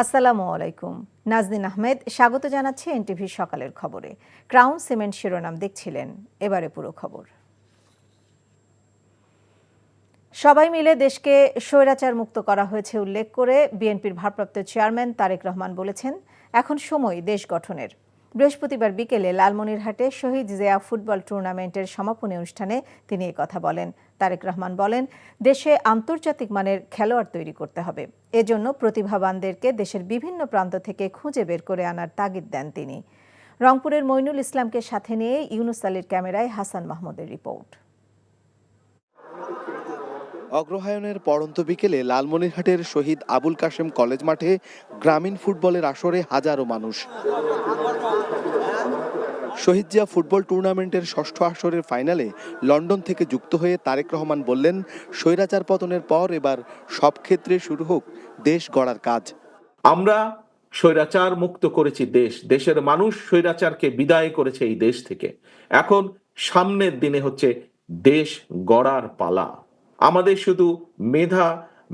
আসসালামু আলাইকুম। নাজনীন আহমেদ স্বাগত জানাচ্ছি এনটিভি সকালের খবরে। ক্রাউন সিমেন্ট শিরোনাম দেখছিলেন, এবারে পুরো খবর। সবাই মিলে দেশকে স্বৈরাচার মুক্ত করা হয়েছে উল্লেখ করে বিএনপির ভারপ্রাপ্ত চেয়ারম্যান তারেক রহমান বলেছেন, এখন সময় দেশ গঠনের। বৃহস্পতিবার বিকেলে লালমনিরহাটে শহীদ জিয়া ফুটবল টুর্নামেন্টের সমাপনী অনুষ্ঠানে তিনি কথা বলেন। তারেক রহমান বলেন, দেশে আন্তর্জাতিক মানের খেলোয়াড় তৈরি করতে হবে। এজন্য প্রতিভাবানদেরকে দেশের বিভিন্ন প্রান্ত থেকে খুঁজে বের করে আনার তাগিদ দেন তিনি। রংপুরের মইনুল ইসলামকে সাথে নিয়ে ইউনুস আলীর ক্যামেরায় হাসান মাহমুদের রিপোর্ট। অগ্রহায়ণের পড়ন্ত বিকেলে লালমনিরহাটের শহীদ আবুল কাশেম কলেজ মাঠে গ্রামীণ ফুটবলের আসরে হাজারো মানুষ। শহীদ জিয়া ফুটবল টুর্নামেন্টের ষষ্ঠ আসরের ফাইনালে লন্ডন থেকে যুক্ত হয়ে তারেক রহমান বললেন, স্বৈরাচার পতনের পর এবার সব ক্ষেত্রে শুরু হোক দেশ গড়ার কাজ। আমরা স্বৈরাচার মুক্ত করেছি দেশের মানুষ স্বৈরাচারকে বিদায় করেছে এই দেশ থেকে। এখন সামনের দিনে হচ্ছে দেশ গড়ার পালা। আমাদের শুধু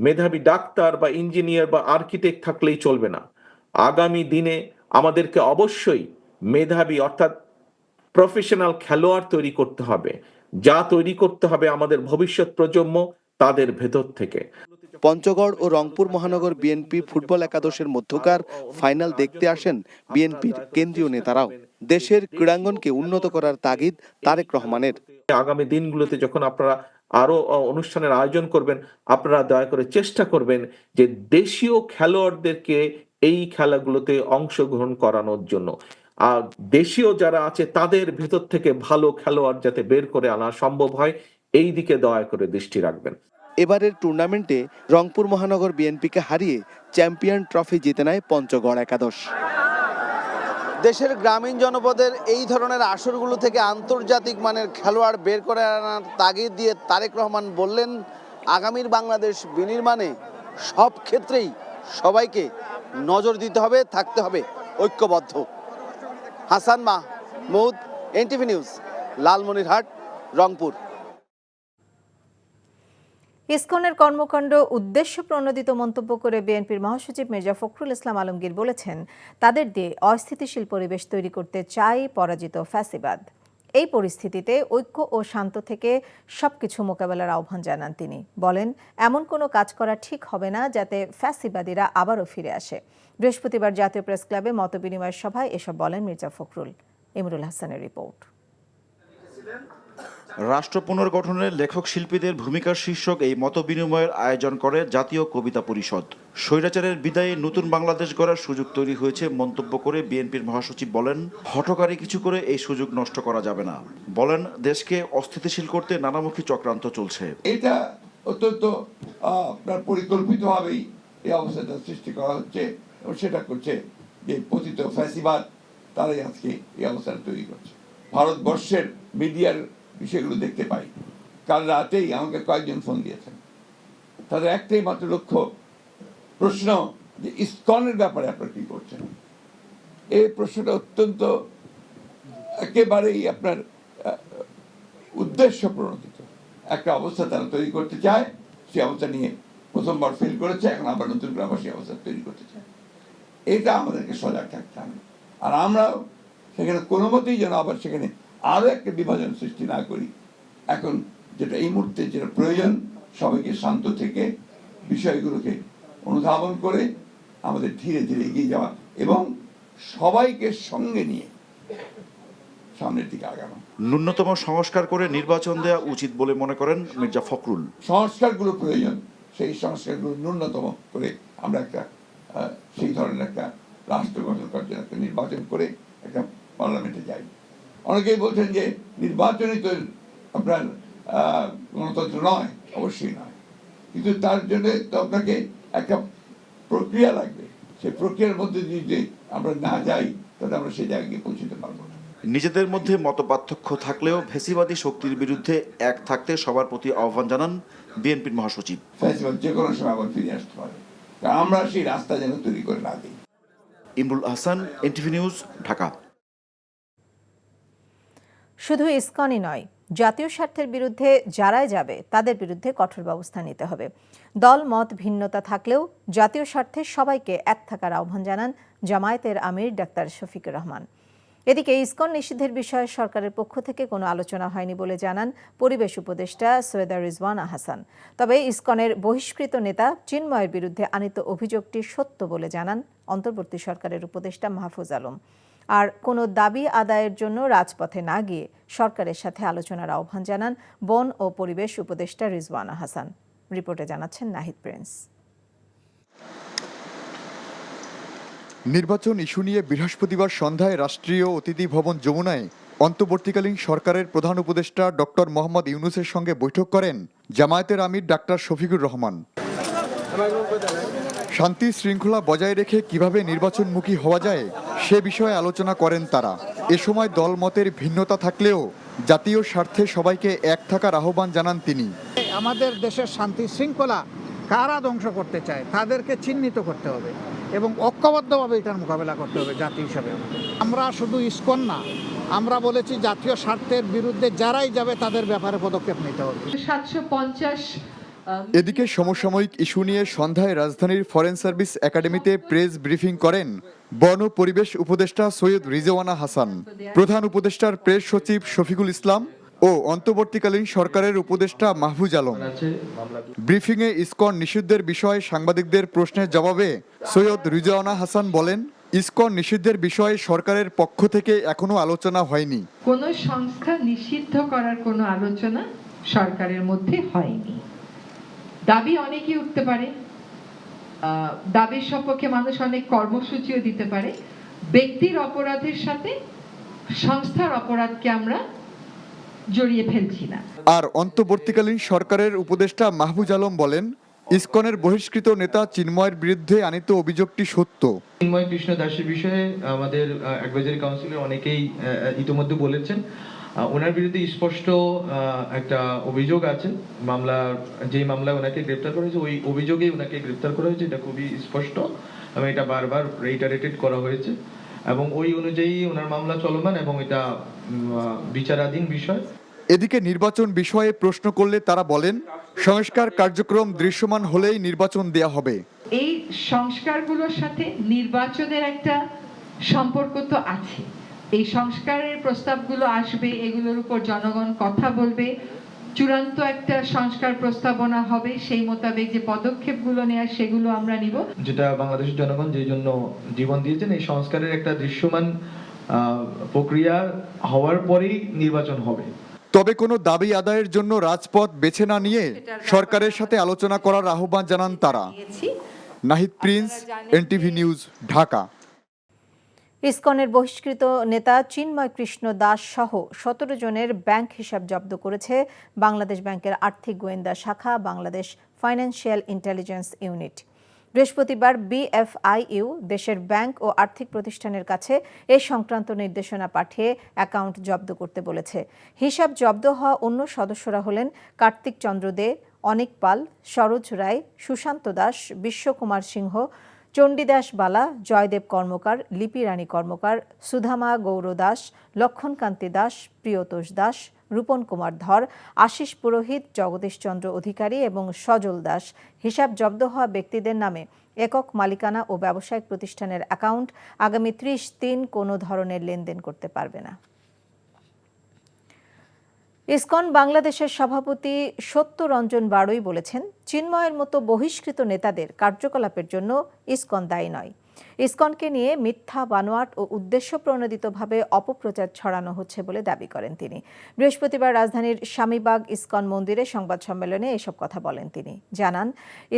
মেধাবী ডাক্তার বা ইঞ্জিনিয়ার বা আর্কিটেক্ট থাকলেই চলবে না। আগামী দিনে আমাদেরকে অবশ্যই মেধাবী অর্থাৎ প্রফেশনাল খেলোয়াড় তৈরি করতে হবে, যা তৈরি করতে হবে আমাদের ভবিষ্যৎ প্রজন্ম তাদের ভেতর থেকে। পঞ্চগড় ও রংপুর মহানগর বিএনপি ফুটবল একাদশের মধ্যকার ফাইনাল দেখতে আসেন বিএনপির কেন্দ্রীয় নেতারাও। দেশের ক্রীড়াঙ্গনকে উন্নত করার তাগিদ তারেক রহমানের। আগামী দিনগুলোতে যখন আপনারা আরো অনুষ্ঠানের আয়োজন করবেন, আপনারা দয়া করে চেষ্টা করবেন যে দেশীয় খেলোয়াড়দেরকে এই খেলাগুলোতে অংশগ্রহণ করানোর জন্য। আর দেশীয় যারা আছে তাদের ভেতর থেকে ভালো খেলোয়াড় যাতে বের করে আনা সম্ভব হয়, এই দিকে দয়া করে দৃষ্টি রাখবেন। এবারের টুর্নামেন্টে রংপুর মহানগর বিএনপিকে হারিয়ে চ্যাম্পিয়ন ট্রফি জিতে নেয় পঞ্চগড় একাদশ। দেশের গ্রামীণ জনপদের এই ধরনের আসরগুলো থেকে আন্তর্জাতিক মানের খেলোয়াড় বের করে আনার তাগিদ দিয়ে তারেক রহমান বললেন, আগামীর বাংলাদেশ বিনির্মাণে সব ক্ষেত্রেই সবাইকে নজর দিতে হবে, থাকতে হবে ঐক্যবদ্ধ। Hasan Mahmud, NTV news, Lalmonirhat, Rangpur. ইসকনের কর্মকাণ্ড উদ্দেশ্য প্রণোদিত মন্তব্য করে বিএনপির মহাসচিব মির্জা ফখরুল ইসলাম আলমগীর বলেছেন, তাদের দিয়ে অস্থিতিশীল পরিবেশ তৈরি করতে চায় পরাজিত ফ্যাসিবাদ। এই পরিস্থিতিতে ঐক্য ও শান্ত থেকে সবকিছু মোকাবেলার আহ্বান জানান তিনি। বলেন, এমন কোনো কাজ করা ঠিক হবে না যাতে ফ্যাসিবাদীরা আবারও ফিরে আসে। বৃহস্পতিবার জাতীয় প্রেস ক্লাবে মতবিনিময় সভায় এসব বলেন মির্জা ফখরুল। ইমরুল হাসানের রিপোর্ট। রাষ্ট্র পুনর্গঠনের লেখক শিল্পীদের ভূমিকার শীর্ষক এই মতবিনিময়ের আয়োজন করে জাতীয় কবিতা পরিষদ। স্বৈরাচারের বিদায়ে নতুন বাংলাদেশ গড়ার সুযোগ তৈরি হয়েছে মন্তব্য করে বিএনপির মহাসচিব বলেন, হঠকারী কিছু করে এই সুযোগ নষ্ট করা যাবে না। বলেন, দেশকে অস্থিতিশীল করতে নানামুখী চক্রান্ত চলছে। এটা অত্যন্ত পরিকল্পিতভাবেই এই অবস্থাটা সৃষ্টি করা হচ্ছে এবং সেটা করছে যে পতিত ফ্যাসিবাদ, তারাই আজকে এই অবস্থাটা তৈরি করছে। ভারতবর্ষের মিডিয়ার বিষয়গুলো দেখতে পাই। কাল রাতেই আমাকে কয়েকজন ফোন দিয়েছেন, তাদের একটাই মাত্র লক্ষ্য, প্রশ্ন যে ইসকনের ব্যাপারে আপনারা কি করছেন। এই প্রশ্নটা অত্যন্ত একেবারেই আপনার উদ্দেশ্য প্রণোদিত একটা অবস্থা তারা তৈরি করতে চায়। সেই অবস্থা নিয়ে প্রথমবার ফেল করেছে, এখন আবার নতুন করে আবার সেই অবস্থা তৈরি করতে চায়। এটা আমাদেরকে সজাগ থাকতে হবে। আর আমরা সেখানে কোনো মতেই যেন আবার সেখানে আরও একটা বিভাজন সৃষ্টি না করি। এখন যেটা এই মুহূর্তে যেটা প্রয়োজন, সবাইকে শান্ত থেকে বিষয়গুলোকে অনুধাবন করে আমাদের ধীরে ধীরে এগিয়ে যাওয়া এবং সবাইকে সঙ্গে নিয়ে সামনের দিকে আগানো। ন্যূনতম সংস্কার করে নির্বাচন দেওয়া উচিত বলে মনে করেন মির্জা ফখরুল। সংস্কারগুলো প্রয়োজন, সেই সংস্কারগুলো ন্যূনতম করে আমরা একটা সেই ধরনের একটা রাষ্ট্র গঠন করার জন্য একটা নির্বাচন করে একটা পার্লামেন্টে যাই। অনেকেই বলছেন যে নির্বাচনই তো আপনার গণতন্ত্র নয়। অবশ্যই নয়, কিন্তু তার জন্য তো আপনাকে একটা প্রক্রিয়া লাগবে। সেই প্রক্রিয়ার মধ্যে যদি আমরা না যাই তাহলে আমরা সেই জায়গায় পৌঁছতে পারবো না। নিজেদের মধ্যে মতপার্থক্য থাকলেও ফ্যাসিবাদী শক্তির বিরুদ্ধে এক থাকতে সবার প্রতি আহ্বান জানান বিএনপির মহাসচিব। ফ্যাসিবাদ যে কোনো সময় আবার ফিরে আসতে পারে, আমরা সেই রাস্তা যেন তৈরি করে না দিই। Imrul Hasan, NTV news, Dhaka. শুধু ইসকনই নয়, জাতীয় স্বার্থের বিরুদ্ধে যারাই যাবে তাদের বিরুদ্ধে কঠোর ব্যবস্থা নিতে হবে। দল মত ভিন্নতা থাকলেও জাতীয় স্বার্থে সবাইকে এক থাকার আহ্বান জানান জামায়াতের আমির ডাক্তার শফিকুর রহমান। এদিকে ইসকন নিষিদ্ধের বিষয়ে সরকারের পক্ষ থেকে কোনো আলোচনা হয়নি বলে জানান পরিবেশ উপদেষ্টা সৈয়দা রিজওয়ানা হাসান। তবে ইসকনের বহিষ্কৃত নেতা চিন্ময়ের বিরুদ্ধে আনীত অভিযোগটি সত্য বলে জানান অন্তর্বর্তী সরকারের উপদেষ্টা মাহফুজ আলম। আর কোনো দাবি আদায়ের জন্য রাজপথে না গিয়ে সরকারের সাথে আলোচনার আহ্বান জানান বন ও পরিবেশ উপদেষ্টা রিজওয়ানা হাসান। রিপোর্টে জানাচ্ছেন নাহিদ প্রিন্স। নির্বাচন ইস্যু নিয়ে বৃহস্পতিবার সন্ধ্যায় রাষ্ট্রীয় অতিথি ভবন যমুনায় অন্তর্বর্তীকালীন সরকারের প্রধান উপদেষ্টা ডক্টর মোহাম্মদ ইউনূসের সঙ্গে বৈঠক করেন জামায়াতের আমির ডাক্তার শফিকুর রহমান। শান্তি শৃঙ্খলা বজায় রেখে কিভাবে নির্বাচনমুখী হওয়া যায় সে বিষয়ে আলোচনা করেন তারা। এ সময় দলমতের ভিন্নতা থাকলেও জাতীয় স্বার্থে সবাইকে এক থাকার আহ্বান জানান তিনি। আমাদের দেশের শান্তি শৃঙ্খলা কারা ধ্বংস করতে চায় তাদেরকে চিহ্নিত করতে হবে এবং ঐক্যবদ্ধভাবে এটার মোকাবেলা করতে হবে জাতি হিসাবে। আমরা শুধু ইসকন না, আমরা বলেছি জাতীয় স্বার্থের বিরুদ্ধে যারাই যাবে তাদের ব্যাপারে পদক্ষেপ নিতে হবে। 750 এদিকে সমসাময়িক ইস্যু নিয়ে সন্ধ্যায় রাজধানীর ফরেন সার্ভিস একাডেমিতে প্রেস ব্রিফিং করেন বন ও পরিবেশ উপদেষ্টা সৈয়দ রিজওয়ানা হাসান, প্রধান উপদেষ্টার প্রেস সচিব শফিকুল ইসলাম ও অন্তর্বর্তীকালীন সরকারের উপদেষ্টা মাহফুজ আলম। ব্রিফিংয়ে ইসকন নিষিদ্ধের বিষয়ে সাংবাদিকদের প্রশ্নের জবাবে সৈয়দ রিজওয়ানা হাসান বলেন, ইসকন নিষিদ্ধের বিষয়ে সরকারের পক্ষ থেকে এখনো আলোচনা হয়নি। কোন সংস্থা নিষিদ্ধ করার কোনো আলোচনা সরকারের মধ্যে হয়নি। দাবি অনেকেই উঠতে পারে, দাবির সপক্ষে মানুষ অনেক কর্মসূচিও দিতে পারে। ব্যক্তির অপরাধের সাথে সংস্থার অপরাধকে আমরা জড়িয়ে ফেলছি না। আর অন্তর্বর্তীকালীন সরকারের উপদেষ্টা মাহফুজ আলম বলেন, ইসকনের বহিষ্কৃত নেতা চিন্ময়ের বিরুদ্ধে আনীত অভিযোগটি সত্য। চিন্ময় কৃষ্ণ দাসের বিষয়ে আমাদের অ্যাডভাইজারি কাউন্সিলের অনেকেই ইতিমধ্যে বলেছেন ওনার বিরুদ্ধে স্পষ্ট একটা অভিযোগ আছে। যেই মামলায় ওনাকে গ্রেপ্তার করা হয়েছে ওই অভিযোগেই ওনাকে গ্রেপ্তার করা হয়েছে, এটা খুবই স্পষ্ট এবং এটা বারবার রিটারেটেড করা হয়েছে এবং ওই অনুযায়ী ওনার মামলা চলমান এবং এটা বিচারাধীন বিষয়। এদিকে নির্বাচন বিষয়ে প্রশ্ন করলে তারা বলেন, সংস্কার কার্যক্রম দৃশ্যমান হলেই নির্বাচন দেয়া হবে। এই সংস্কারগুলোর সাথে নির্বাচনের একটা সম্পর্ক তো আছে। এই সংস্কারের প্রস্তাবগুলো আসবে, এগুলোর উপর জনগণ কথা বলবে, চূড়ান্ত একটা সংস্কার প্রস্তাবনা হবে, সেই মোতাবেক যে পদক্ষেপগুলো নেওয়ার সেগুলো আমরা নিব। যেটা বাংলাদেশের জনগণ যে জন্য জীবন দিয়েছেন, এই সংস্কারের একটা দৃশ্যমান প্রক্রিয়া হওয়ার পরেই নির্বাচন হবে। তবে কোনো দাবি আদায়ের জন্য রাজপথ বেছে না নিয়ে সরকারের সাথে আলোচনা করার আহ্বান জানান তারা। Nahid Prince, NTV news, Dhaka. ইসকনের বহিষ্কৃত নেতা চিন্ময় কৃষ্ণ দাস সহ 17 জনের ব্যাংক হিসাব জব্দ করেছে বাংলাদেশ ব্যাংকের আর্থিক গোয়েন্দা শাখা বাংলাদেশ ফাইন্যান্সিয়াল ইন্টেলিজেন্স ইউনিট। বৃহস্পতিবার বিএফআইইউ দেশের ব্যাংক ও আর্থিক প্রতিষ্ঠানের কাছে এ সংক্রান্ত নির্দেশনা পাঠিয়ে অ্যাকাউন্ট জব্দ করতে বলেছে। হিসাব জব্দ হওয়া অন্য সদস্যরা হলেন কার্তিক চন্দ্র দে, অনিক পাল, সরোজ রায়, সুশান্ত দাস, বিশ্বকুমার সিংহ, চণ্ডীদাস বালা, জয়দেব কর্মকার, লিপি রানী কর্মকার, সুধামা গৌর দাস, লক্ষণকান্তি দাস, প্রিয়তোষ দাস, রূপন কুমার ধর, আশিস পুরোহিত, জগদীশ চন্দ্র অধিকারী এবং সজল দাস। হিসাব জব্দ হওয়া ব্যক্তিদের নামে একক মালিকানা ও ব্যবসায়িক প্রতিষ্ঠানের অ্যাকাউন্ট আগামী 30/3 কোনো ধরনের লেনদেন করতে পারবে না। ইসকন বাংলাদেশের সভাপতি সত্যরঞ্জন বাড়ুই বলেছেন, চিন্ময়ের মতো বহিষ্কৃত নেতাদের কার্যকলাপের জন্য ইসকন দায়ী নয়। ইসকনকে নিয়ে মিথ্যা, বানোয়াট ও উদ্দেশ্যপ্রণোদিতভাবে অপপ্রচার ছড়ানো হচ্ছে বলে দাবি করেন তিনি। বৃহস্পতিবার রাজধানীর স্বামীবাগ ইসকন মন্দিরে সংবাদ সম্মেলনে এসব কথা বলেন তিনি। জানান,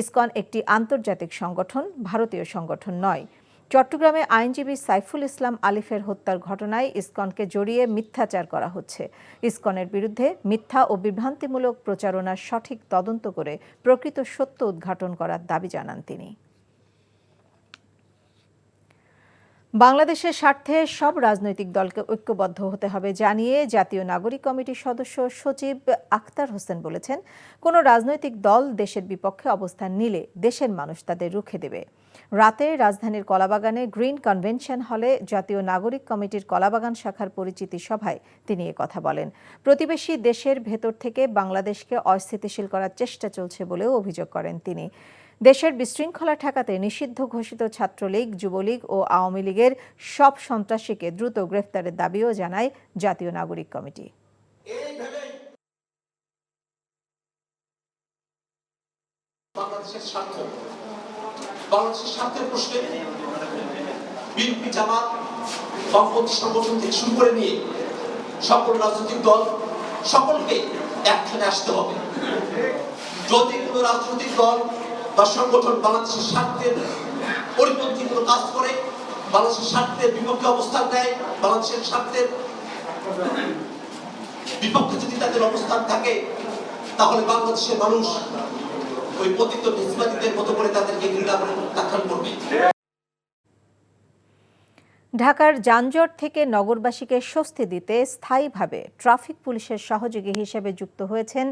ইসকন একটি আন্তর্জাতিক সংগঠন, ভারতীয় সংগঠন নয়। চট্টগ্রামে আইনজীবী সাইফুল ইসলাম আলিফের হত্যার ঘটনায় ইসকনকে জড়িয়ে মিথ্যাচার করা হচ্ছে। ইসকনের বিরুদ্ধে মিথ্যা ও বিভ্রান্তিমূলক প্রচারণার সঠিক তদন্ত করে প্রকৃত সত্য উদ্ঘাটন করার দাবি জানান তিনি। বাংলাদেশের স্বার্থে সব রাজনৈতিক দলকে ঐক্যবদ্ধ হতে হবে জানিয়ে জাতীয় নাগরিক কমিটির সদস্য সচিব আখতার হোসেন বলেছেন, কোনো রাজনৈতিক দল দেশের বিপক্ষে অবস্থান নিলে দেশের মানুষ তাদের রুখে দেবে। রাতে রাজধানীর কলাবাগানে গ্রিন কনভেনশন হলে জাতীয় নাগরিক কমিটির কলাবাগান শাখার পরিচিতি সভায় তিনি কথা বলেন। প্রতিবেশী দেশের ভেতর থেকে বাংলাদেশকে অস্থিতিশীল করার চেষ্টা চলছে বলেও অভিযোগ করেন তিনি। দেশের বিশৃঙ্খলা ঠেকাতে নিষিদ্ধ ঘোষিত ছাত্রলীগ, যুবলীগ ও আওয়ামী লীগের সব সন্ত্রাসীকে দ্রুত গ্রেফতারের দাবিও জানায় জাতীয় নাগরিক কমিটি। বাংলাদেশের স্বার্থের প্রশ্নে বিএনপি, জামাত, বামপন্থী সংগঠন থেকে শুরু করে নিয়ে সকল রাজনৈতিক দল সকলকে একখানে আসতে হবে। যদি কোনো রাজনৈতিক দল বা সংগঠন বাংলাদেশের স্বার্থের পরিপন্থী কোনো কাজ করে, বাংলাদেশের স্বার্থের বিপক্ষে অবস্থান নেয়, বাংলাদেশের স্বার্থের বিপক্ষে যদি তাদের অবস্থান থাকে, তাহলে বাংলাদেশের মানুষ ওই পতিত নিসবাতীদের মতো করে তাদেরকে ঘৃণা প্রত্যাখ্যান করবে। ঢাকার যানজট থেকে নগরবাসীকে স্বস্তি দিতে স্থায়ীভাবে ট্রাফিক পুলিশের সহযোগী হিসেবে যুক্ত হয়েছেন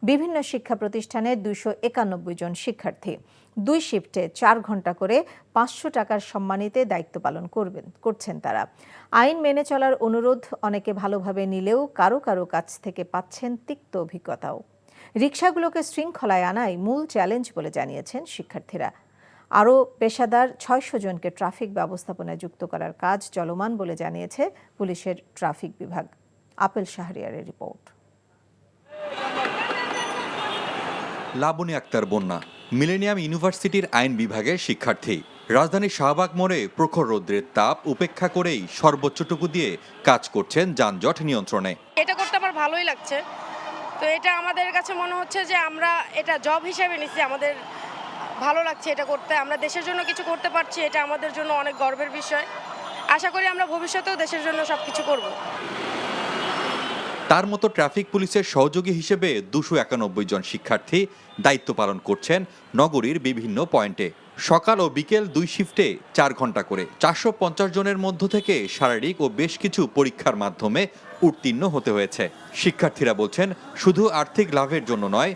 বিভিন্ন শিক্ষা প্রতিষ্ঠানের 291 জন শিক্ষার্থী। 2 শিফটে 4 ঘন্টা করে 500 টাকার সম্মানিতে দায়িত্ব পালন করছেন তারা। আইন মেনে চলার অনুরোধ অনেকে ভালোভাবে নিলেও কারো কারো কাছ থেকে পাচ্ছেন তিক্ত অভিজ্ঞতাও। রিকশাগুলোকে শৃঙ্খলায় আনাই মূল চ্যালেঞ্জ বলে জানিয়েছেন শিক্ষার্থীরা। আরও পেশাদার 600 জনকে ট্রাফিক ব্যবস্থাপনায় যুক্ত করার কাজ চলমান বলে জানিয়েছে পুলিশের ট্রাফিক বিভাগ। আপেল শাহরিয়ারের রিপোর্ট। লাবণী আক্তার বন্যা মিলেনিয়াম ইউনিভার্সিটির আইন বিভাগের শিক্ষার্থী। রাজধানীর শাহবাগ মোড়ে প্রখর রৌদ্রের তাপ উপেক্ষা করেই সর্বোচ্চটুকু দিয়ে কাজ করছেন যানজট নিয়ন্ত্রণে। এটা করতে আমার ভালোই লাগছে। তো এটা আমাদের কাছে মনে হচ্ছে যে আমরা এটা জব হিসেবে নিচ্ছি, আমাদের ভালো লাগছে এটা করতে। আমরা দেশের জন্য কিছু করতে পারছি, এটা আমাদের জন্য অনেক গর্বের বিষয়। আশা করি আমরা ভবিষ্যতেও দেশের জন্য সবকিছু করব। তার মতো ট্রাফিক পুলিশের সহযোগী হিসেবে 291 জন শিক্ষার্থী দায়িত্ব পালন করছেন নগরীর বিভিন্ন পয়েন্টে। সকাল ও বিকেল 2 শিফটে 4 ঘন্টা করে 450 জনের মধ্য থেকে শারীরিক ও বেশ কিছু পরীক্ষার মাধ্যমে উত্তীর্ণ হতে হয়েছে। শিক্ষার্থীরা বলছেন, শুধু আর্থিক লাভের জন্য নয়,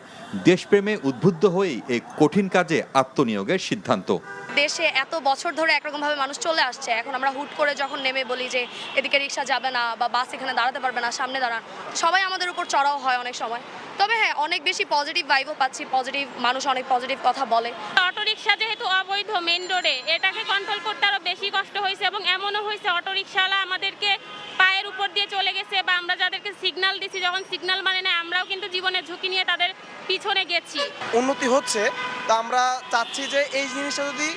দেশপ্রেমে উদ্বুদ্ধ হয়েই এই কঠিন কাজে আত্মনিয়োগের সিদ্ধান্ত। দেশে এত বছর ধরে একরকমভাবে মানুষ চলে আসছে, এখন আমরা হুট করে যখন নেমে বলি যে এদিকে রিক্সা যাবে না বা বাস এখানে দাঁড়াতে পারবে না, সামনে দাঁড়ান, সবাই আমাদের উপর চড়াও হয় অনেক সময়। তবে হ্যাঁ, অনেক বেশি পজিটিভ ভাইবও পাচ্ছি, পজিটিভ মানুষ অনেক পজিটিভ কথা বলে। অটোরিকশা যেহেতু অবৈধ মেইন রোডে, এটাকে কন্ট্রোল করতে আরো বেশি কষ্ট হয়েছে এবং এমনও হয়েছে অটোরিকশাওয়ালা আমাদেরকে পায়ের উপর দিয়ে চলে গেছে, বা আমরা যাদেরকে সিগন্যাল দিছি যখন সিগন্যাল মানে না, আমরাও কিন্তু জীবনের ঝুঁকি নিয়ে তাদের পিছনে গেছি। উন্নতি হচ্ছে, তা আমরা চাচ্ছি যে এই জিনিসটা যদি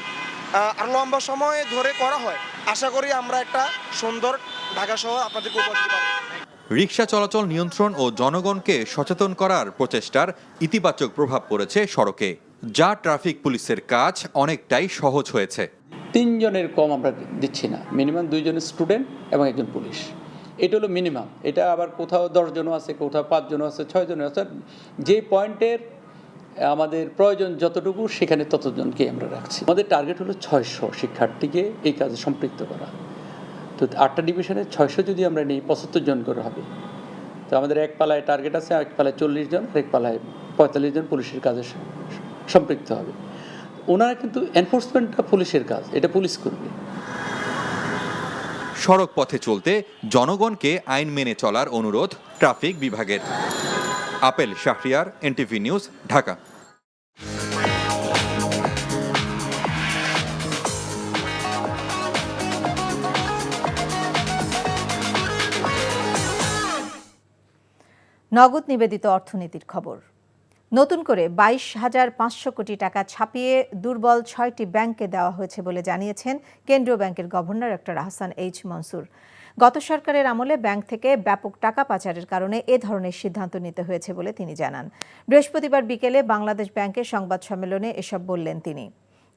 আর লম্বা সময় ধরে করা হয়, আশা করি আমরা একটা সুন্দর ঢাকা শহর আপনাদেরকে উপহার দিতে পারব। রিকশা চলাচল নিয়ন্ত্রণ ও জনগণকে সচেতন করার প্রচেষ্টার ইতিবাচক প্রভাব পড়েছে সড়কে, যা ট্রাফিক পুলিশের কাজ অনেকটাই সহজ হয়েছে। 3 জনের কম আমরা দিচ্ছি না, মিনিমাম 2 জন স্টুডেন্ট এবং 1 জন পুলিশ। এটা হলো মিনিমাম। এটা আবার কোথাও 10 জনও আছে, কোথাও 5 জনও আছে, 6 জনও আছে। যে পয়েন্টের আমাদের প্রয়োজন যতটুকু, সেখানে ততজনকে আমরা রাখছি। আমাদের টার্গেট হলো 600 শিক্ষার্থীকে এই কাজে সম্পৃক্ত করা। তো 8টা ডিভিশনে 600 যদি আমরা নিই, 75 জন করে হবে। তো আমাদের এক পালায় টার্গেট আছে, এক পালায় 40 জন, এক পালায় 45 জন পুলিশের কাজে সম্পৃক্ত হবে। ওনারা কিন্তু এনফোর্সমেন্টটা পুলিশের কাজ, এটা পুলিশ করবে। সড়ক পথে চলতে জনগণকে আইন মেনে চলার অনুরোধ ট্রাফিক বিভাগের। Apple Shahriar, NTV news, Dhaka. নগদ নিবেদিত অর্থনীতির খবর। নতুন করে 22,500 কোটি টাকা ছাপিয়ে দুর্বল 6টি ব্যাংকে দেওয়া হয়েছে বলে জানিয়েছেন কেন্দ্রীয় ব্যাংকের governor doctor Ahsan H Mansur. গত সরকারের আমলে ব্যাংক থেকে ব্যাপক টাকা পাচারের কারণে এ ধরনের সিদ্ধান্ত নিতে হয়েছে বলে তিনি জানান। বৃহস্পতিবার বিকেলে বাংলাদেশ ব্যাংকের সংবাদ সম্মেলনে এসব বললেন তিনি।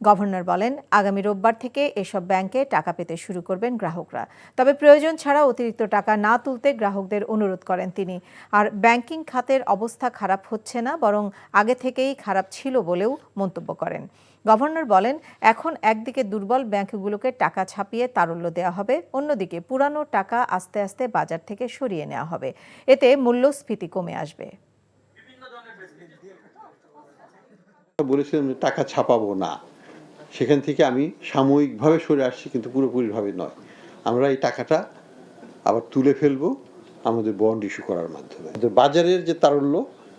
গভর্নর বলেন, আগামী রোববার থেকে এসব ব্যাংকে টাকা পেতে শুরু করবেন গ্রাহকরা। তবে প্রয়োজন ছাড়া অতিরিক্ত টাকা না তুলতে গ্রাহকদের অনুরোধ করেন তিনি। আর ব্যাংকিং খাতের অবস্থা খারাপ হচ্ছে না, বরং আগে থেকেই খারাপ ছিল বলেও মন্তব্য করেন। গভর্নর বলেন, এখন একদিকে দুর্বল ব্যাংকগুলোকে টাকা ছাপিয়ে তারল্য দেওয়া হবে, অন্যদিকে পুরানো টাকা আস্তে আস্তে বাজার থেকে সরিয়ে নেওয়া হবে। এতে মূল্যস্ফীতি কমে আসবে। বলেছিলাম টাকা ছাপাবো না, সেখান থেকে আমি সাময়িকভাবে সরে আসছি, কিন্তু পুরোপুরিভাবে নয়। আমরা এই টাকাটা আবার তুলে ফেলবো আমাদের বন্ড ইস্যু করার মাধ্যমে। বাজারের যে তারল্য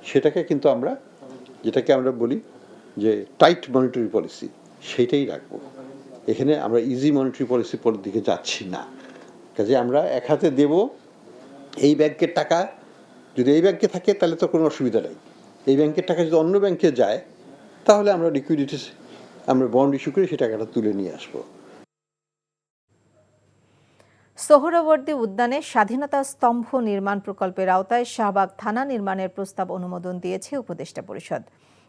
সেটাকে কিন্তু আমরা, যেটাকে আমরা বলি যে টাইট মনিটারি পলিসি, সেইটাই রাখবো। এখানে আমরা ইজি মনিটারি পলিসির দিকে যাচ্ছি না। কাজে আমরা এক হাতে দেব এই ব্যাংকের টাকা, যদি এই ব্যাংকে থাকে তাহলে তো কোনো অসুবিধা নেই। এই ব্যাংকের টাকা যদি অন্য ব্যাংকে যায় তাহলে আমরা লিকুইডিটি, আমরা বন্ড ইস্যু করে সেই টাকাটা তুলে নিয়ে আসবো। সোহরাওয়ার্দী উদ্যানে স্বাধীনতা স্তম্ভ নির্মাণ প্রকল্পের আওতায় শাহবাগ থানা নির্মাণের প্রস্তাব অনুমোদন দিয়েছে উপদেষ্টা পরিষদ।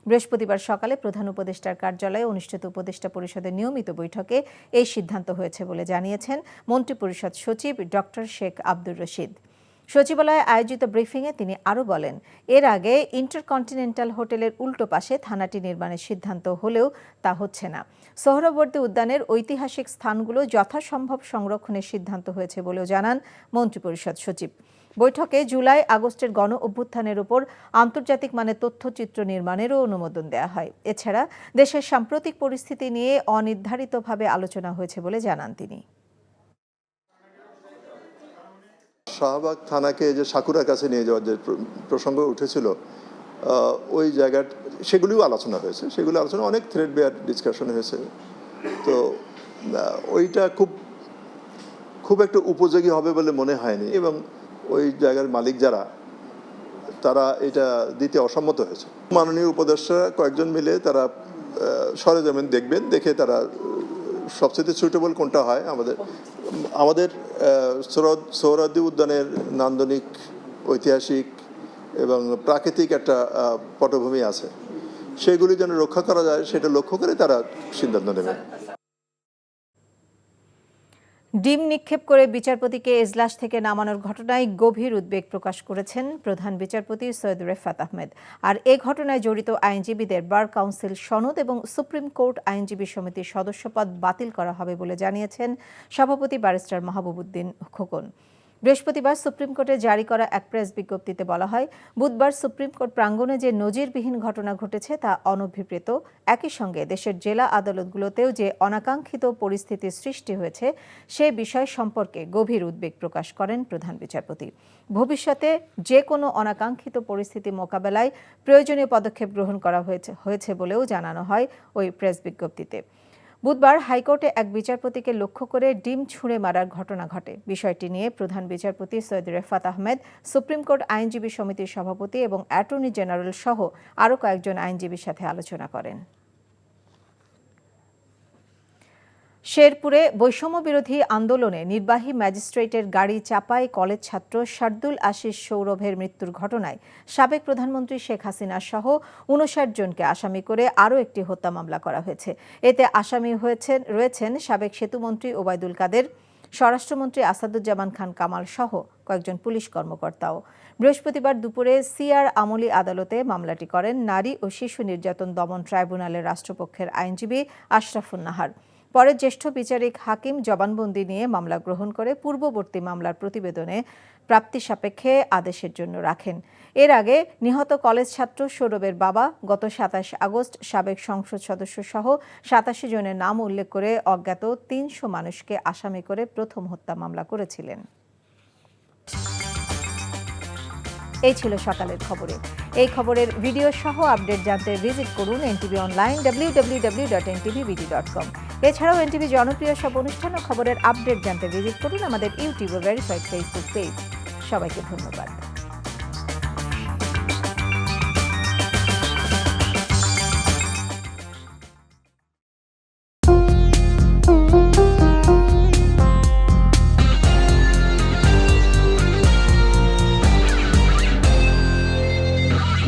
বৃহস্পতিবার সকালে প্রধান উপদেষ্টার কার্যালয়ে অনুষ্ঠিত উপদেষ্টা পরিষদের নিয়মিত বৈঠকে এই সিদ্ধান্ত হয়েছে বলে জানিয়েছেন মন্ত্রিপরিষদ সচিব ডক্টর শেখ আব্দুর রশিদ। সচিবালয়ে আয়োজিত ব্রিফিংয়ে তিনি আরও বলেন, এর আগে ইন্টারকন্টিনেন্টাল হোটেলের উল্টো পাশে থানাটি নির্মাণের সিদ্ধান্ত হলেও তা হচ্ছে না। সোহরাওয়ার্দী উদ্যানের ঐতিহাসিক স্থানগুলো যথাসম্ভব সংরক্ষণের সিদ্ধান্ত হয়েছে বলেও জানান মন্ত্রিপরিষদ সচিব। বৈঠকে জুলাই আগস্টের গণ অভ্যুত্থানের উপর আন্তর্জাতিক মানের তথ্যচিত্র নির্মাণেরও অনুমোদন দেওয়া হয়। এছাড়া দেশের সাম্প্রতিক পরিস্থিতি নিয়ে অনির্ধারিতভাবে আলোচনা হয়েছে বলে জানান তিনি। শাহবাগ থানাকে যে সাকুরার কাছে নিয়ে যাওয়ার যে প্রসঙ্গ উঠেছিল, ওই জায়গার সেগুলিও আলোচনা হয়েছে। সেগুলো আলোচনা অনেক থ্রেড বেয়ার ডিসকাশন হয়েছে। তো ওইটা খুব একটা উপযোগী হবে বলে মনে হয়নি, এবং ওই জায়গার মালিক যারা, তারা এটা দিতে অসম্মত হয়েছে। মাননীয় উপদেষ্টা কয়েকজন মিলে তারা সরেজমিন দেখবেন, দেখে তারা সবচেয়ে সুইটেবল কোনটা হয়। আমাদের সোহরাওয়ার্দী উদ্যানের নান্দনিক, ঐতিহাসিক এবং প্রাকৃতিক একটা পটভূমি আছে, সেগুলি যেন রক্ষা করা যায় সেটা লক্ষ্য করে তারা সিদ্ধান্ত নেবে। ডিম নিক্ষেপ করে বিচারপতিকে এজলাস থেকে নামানোর ঘটনায় গভীর উদ্বেগ প্রকাশ করেছেন প্রধান বিচারপতি সৈয়দ রেফাত আহমেদ। আর এ ঘটনায় জড়িত আইনজীবীদের বার কাউন্সিল সনদ এবং সুপ্রিম কোর্ট আইনজীবী সমিতির সদস্যপদ বাতিল করা হবে বলে জানিয়েছেন সভাপতি ব্যারিস্টার মাহবুবউদ্দিন খোকন। বৃহস্পতিবার সুপ্রিম কোর্টে জারি করা এক প্রেস বিজ্ঞপ্তিতে বলা হয়, বুধবার সুপ্রিম কোর্ট প্রাঙ্গণে যে নজিরবিহীন ঘটনা ঘটেছে তা অনভিপ্রেত। একই সঙ্গে দেশের জেলা আদালতগুলোতেও যে অনাকাঙ্ক্ষিত পরিস্থিতির সৃষ্টি হয়েছে সে বিষয় সম্পর্কে গভীর উদ্বেগ প্রকাশ করেন প্রধান বিচারপতি। ভবিষ্যতে যে কোনো অনাকাঙ্ক্ষিত পরিস্থিতি মোকাবেলায় প্রয়োজনীয় পদক্ষেপ গ্রহণ করা হয়েছে বলেও জানানো হয় ওই প্রেস বিজ্ঞপ্তিতে। বুধবার হাইকোর্টে এক বিচারপতিকে লক্ষ্য করে ডিম ছুঁড়ে মারার ঘটনা ঘটে। বিষয়টি নিয়ে প্রধান বিচারপতি সৈয়দ রেফাত আহমেদ, সুপ্রিম কোর্ট আইনজীবী সমিতির সভাপতি এবং অ্যাটর্নি জেনারেল সহ আরও কয়েকজন আইনজীবীর সাথে আলোচনা করেন। শেরপুরে বৈষম্য বিরোধী আন্দোলনে নির্বাহী ম্যাজিস্ট্রেটের গাড়ি চাপায় কলেজ ছাত্র শার্দুল আশিস সৌরভের মৃত্যুর ঘটনায় সাবেক প্রধানমন্ত্রী শেখ হাসিনা সহ ৫৯ জনকে আসামি করে আরও একটি হত্যা মামলা করা হয়েছে। এতে আসামি রয়েছেন সাবেক সেতুমন্ত্রী ওবায়দুল কাদের, স্বরাষ্ট্রমন্ত্রী আসাদুজ্জামান খান কামাল সহ কয়েকজন পুলিশ কর্মকর্তাও। বৃহস্পতিবার দুপুরে সিআর আমলি আদালতে মামলাটি করেন নারী ও শিশু নির্যাতন দমন ট্রাইব্যুনালের রাষ্ট্রপক্ষের আইনজীবী আশরাফুন নাহার। পরে জ্যেষ্ঠ বিচারিক হাকিম জবানবন্দি নিয়ে মামলা গ্রহণ করে পূর্ববর্তী মামলার প্রতিবেদনে প্রাপ্তি সাপেক্ষে আদেশের জন্য রাখেন। এর আগে নিহত কলেজ ছাত্র সৌরভের বাবা গত ২৭ আগস্ট সাবেক সংসদ সদস্য সহ ৮৭ জনের নাম উল্লেখ করে অজ্ঞাত ৩০০ মানুষকে আসামি করে প্রথম হত্যা মামলা করেছিলেন। এই ছিল সকালের খবরে। এই খবরের ভিডিও সহ আপডেট জানতে ভিজিট করুন এনটিভি অনলাইন www.ntvbd.com। এছাড়াও এনটিভি জনপ্রিয় সব অনুষ্ঠান ও খবরের আপডেট জানতে ভিজিট করুন আমাদের ইউটিউব ও ভেরিফাইড ফেসবুক পেজ। সবাইকে ধন্যবাদ।